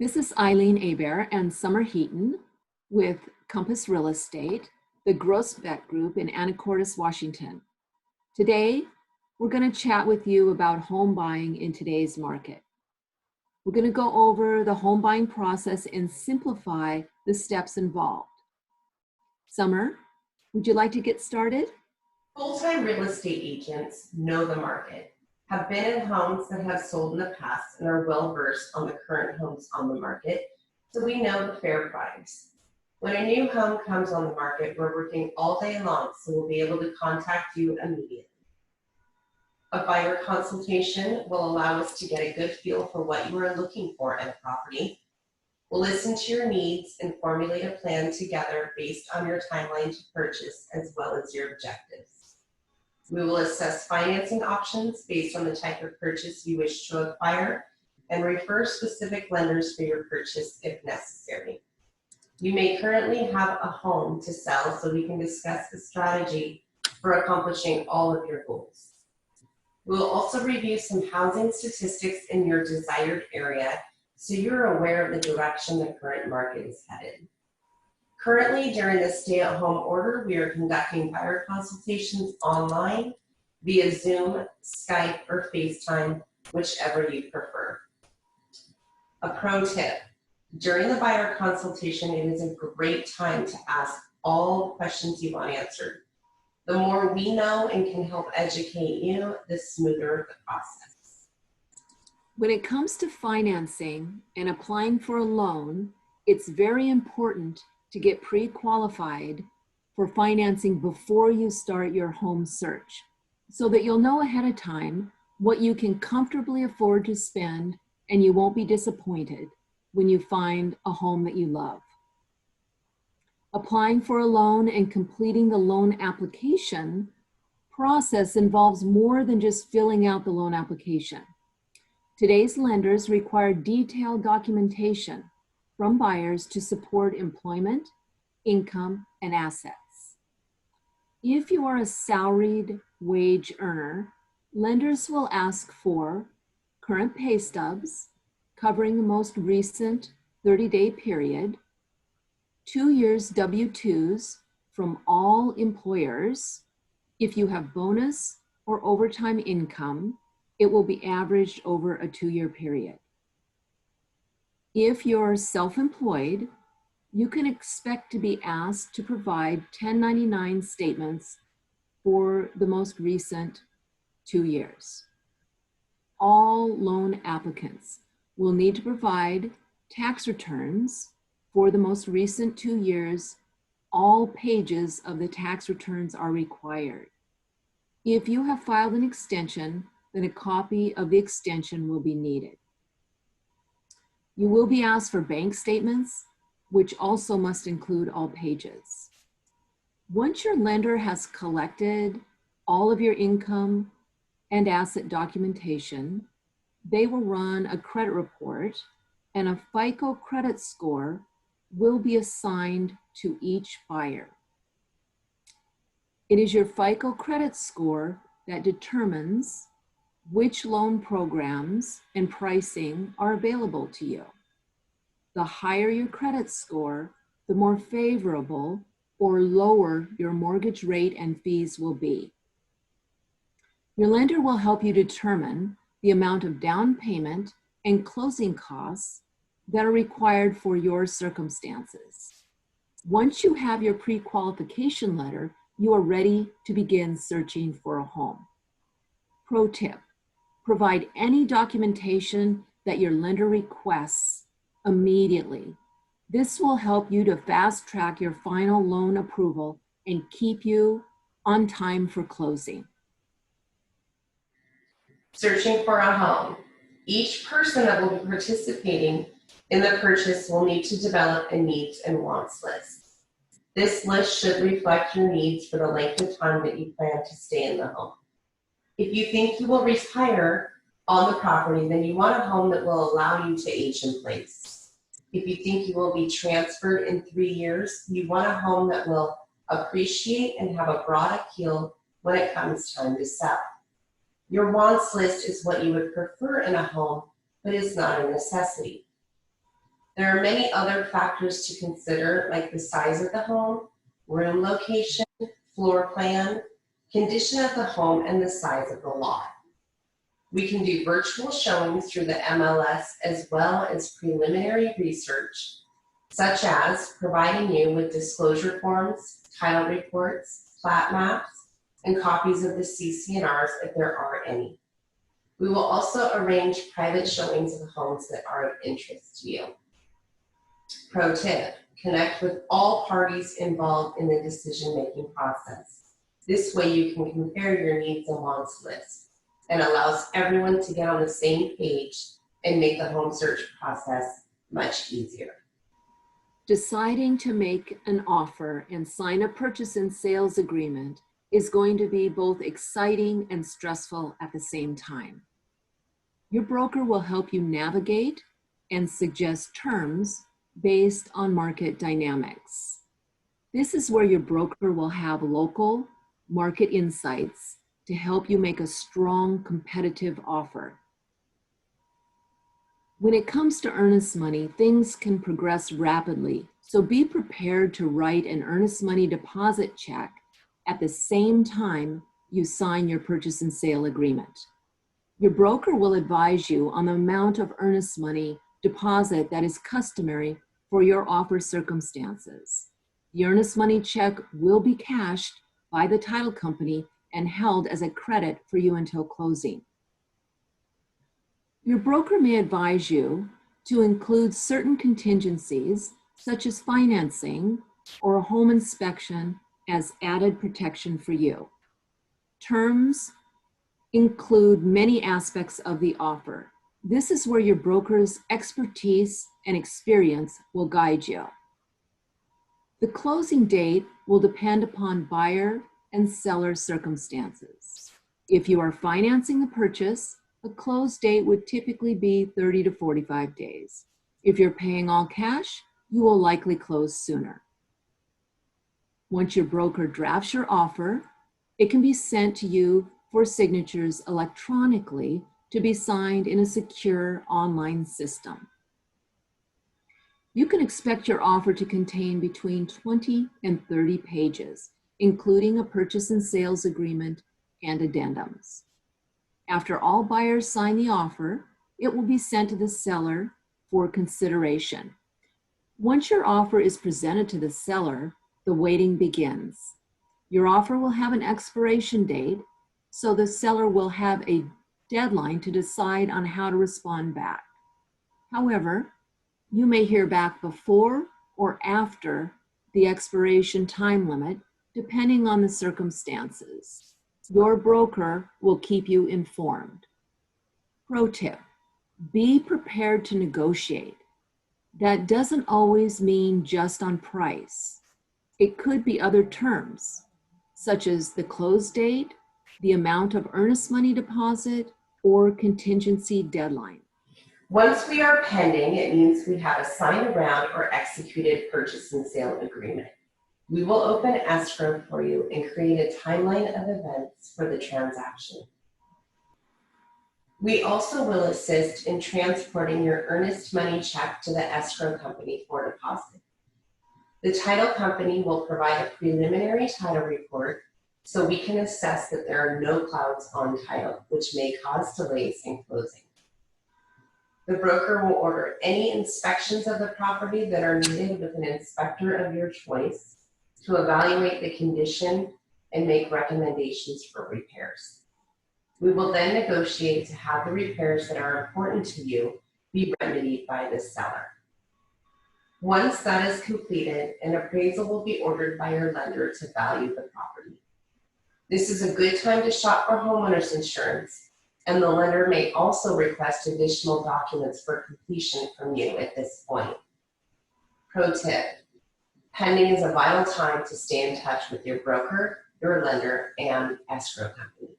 This is Eileen Hebert and Summer Heaton with Compass Real Estate, the GROESBECK Group in Anacortes, Washington. Today, we're going to chat with you about home buying in today's market. We're going to go over the home buying process and simplify the steps involved. Summer, would you like to get started? Full-time real estate agents know the market, have been in homes that have sold in the past, and are well-versed on the current homes on the market, so we know the fair price. When a new home comes on the market, we're working all day long, so we'll be able to contact you immediately. A buyer consultation will allow us to get a good feel for what you are looking for in a property. We'll listen to your needs and formulate a plan together based on your timeline to purchase as well as your objectives. We will assess financing options based on the type of purchase you wish to acquire and refer specific lenders for your purchase if necessary. You may currently have a home to sell, so we can discuss the strategy for accomplishing all of your goals. We will also review some housing statistics in your desired area so you're aware of the direction the current market is headed. Currently, during the stay-at-home order, we are conducting buyer consultations online via Zoom, Skype, or FaceTime, whichever you prefer. A pro tip: during the buyer consultation, it is a great time to ask all the questions you want answered. The more we know and can help educate you, the smoother the process. When it comes to financing and applying for a loan, it's very important to get pre-qualified for financing before you start your home search, so that you'll know ahead of time what you can comfortably afford to spend and you won't be disappointed when you find a home that you love. Applying for a loan and completing the loan application process involves more than just filling out the loan application. Today's lenders require detailed documentation from buyers to support employment, income, and assets. If you are a salaried wage earner, lenders will ask for current pay stubs covering the most recent 30-day period, 2 years W-2s from all employers. If you have bonus or overtime income, it will be averaged over a 2-year period. If you're self-employed, you can expect to be asked to provide 1099 statements for the most recent 2 years. All loan applicants will need to provide tax returns for the most recent 2 years. All pages of the tax returns are required. If you have filed an extension, then a copy of the extension will be needed. You will be asked for bank statements, which also must include all pages. Once your lender has collected all of your income and asset documentation, they will run a credit report, and a FICO credit score will be assigned to each buyer. It is your FICO credit score that determines which loan programs and pricing are available to you. The higher your credit score, the more favorable or lower your mortgage rate and fees will be. Your lender will help you determine the amount of down payment and closing costs that are required for your circumstances. Once you have your pre-qualification letter, you are ready to begin searching for a home. Pro tip: provide any documentation that your lender requests immediately. This will help you to fast track your final loan approval and keep you on time for closing. Searching for a home. Each person that will be participating in the purchase will need to develop a needs and wants list. This list should reflect your needs for the length of time that you plan to stay in the home. If you think you will retire on the property, then you want a home that will allow you to age in place. If you think you will be transferred in 3 years, you want a home that will appreciate and have a broad appeal when it comes time to sell. Your wants list is what you would prefer in a home, but is not a necessity. There are many other factors to consider, like the size of the home, room location, floor plan, condition of the home, and the size of the lot. We can do virtual showings through the MLS as well as preliminary research, such as providing you with disclosure forms, title reports, plat maps, and copies of the CC&Rs if there are any. We will also arrange private showings of homes that are of interest to you. Pro tip, connect with all parties involved in the decision-making process. This way you can compare your needs and wants list and allows everyone to get on the same page and make the home search process much easier. Deciding to make an offer and sign a purchase and sales agreement is going to be both exciting and stressful at the same time. Your broker will help you navigate and suggest terms based on market dynamics. This is where your broker will have local market insights to help you make a strong competitive offer. When it comes to earnest money, things can progress rapidly, so be prepared to write an earnest money deposit check at the same time you sign your purchase and sale agreement. Your broker will advise you on the amount of earnest money deposit that is customary for your offer circumstances. The earnest money check will be cashed by the title company and held as a credit for you until closing. Your broker may advise you to include certain contingencies, such as financing or a home inspection, as added protection for you. Terms include many aspects of the offer. This is where your broker's expertise and experience will guide you. The closing date will depend upon buyer and seller circumstances. If you are financing the purchase, a close date would typically be 30 to 45 days. If you're paying all cash, you will likely close sooner. Once your broker drafts your offer, it can be sent to you for signatures electronically to be signed in a secure online system. You can expect your offer to contain between 20 and 30 pages, including a purchase and sales agreement and addendums. After all buyers sign the offer, it will be sent to the seller for consideration. Once your offer is presented to the seller, the waiting begins. Your offer will have an expiration date, so the seller will have a deadline to decide on how to respond back. However, you may hear back before or after the expiration time limit, depending on the circumstances. Your broker will keep you informed. Pro tip, be prepared to negotiate. That doesn't always mean just on price. It could be other terms, such as the close date, the amount of earnest money deposit, or contingency deadline. Once we are pending, it means we have a signed around or executed purchase and sale agreement. We will open escrow for you and create a timeline of events for the transaction. We also will assist in transporting your earnest money check to the escrow company for deposit. The title company will provide a preliminary title report so we can assess that there are no clouds on title, which may cause delays in closing. The broker will order any inspections of the property that are needed with an inspector of your choice to evaluate the condition and make recommendations for repairs. We will then negotiate to have the repairs that are important to you be remedied by the seller. Once that is completed, an appraisal will be ordered by your lender to value the property. This is a good time to shop for homeowners insurance, and the lender may also request additional documents for completion from you at this point. Pro tip, pending is a vital time to stay in touch with your broker, your lender, and escrow company.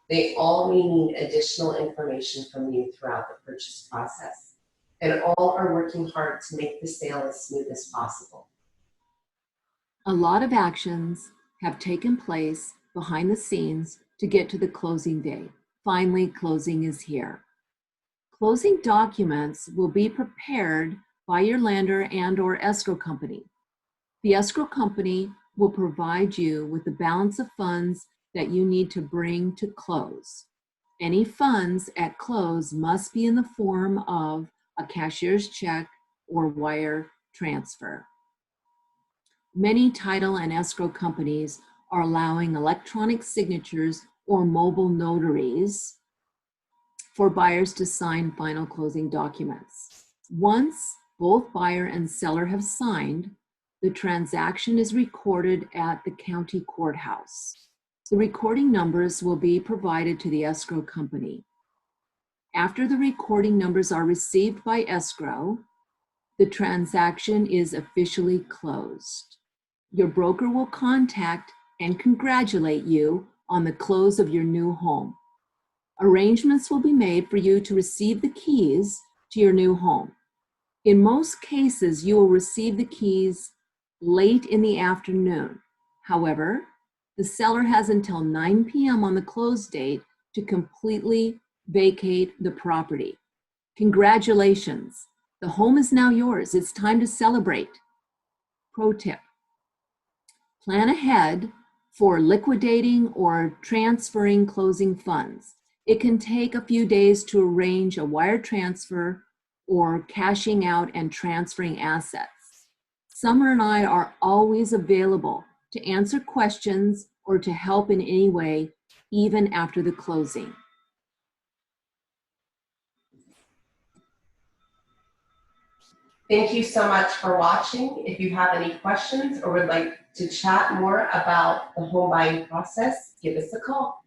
They all may need additional information from you throughout the purchase process, and all are working hard to make the sale as smooth as possible. A lot of actions have taken place behind the scenes to get to the closing day. Finally, closing is here. Closing documents will be prepared by your lender and/or escrow company. The escrow company will provide you with the balance of funds that you need to bring to close. Any funds at close must be in the form of a cashier's check or wire transfer. Many title and escrow companies are allowing electronic signatures or mobile notaries for buyers to sign final closing documents. Once both buyer and seller have signed, the transaction is recorded at the county courthouse. The recording numbers will be provided to the escrow company. After the recording numbers are received by escrow, the transaction is officially closed. Your broker will contact and congratulate you on the close of your new home. Arrangements will be made for you to receive the keys to your new home. In most cases, you will receive the keys late in the afternoon. However, the seller has until 9 p.m. on the close date to completely vacate the property. Congratulations! The home is now yours. It's time to celebrate. Pro tip: plan ahead for liquidating or transferring closing funds. It can take a few days to arrange a wire transfer or cashing out and transferring assets. Summer and I are always available to answer questions or to help in any way, even after the closing. Thank you so much for watching. If you have any questions or would like to chat more about the home buying process, give us a call.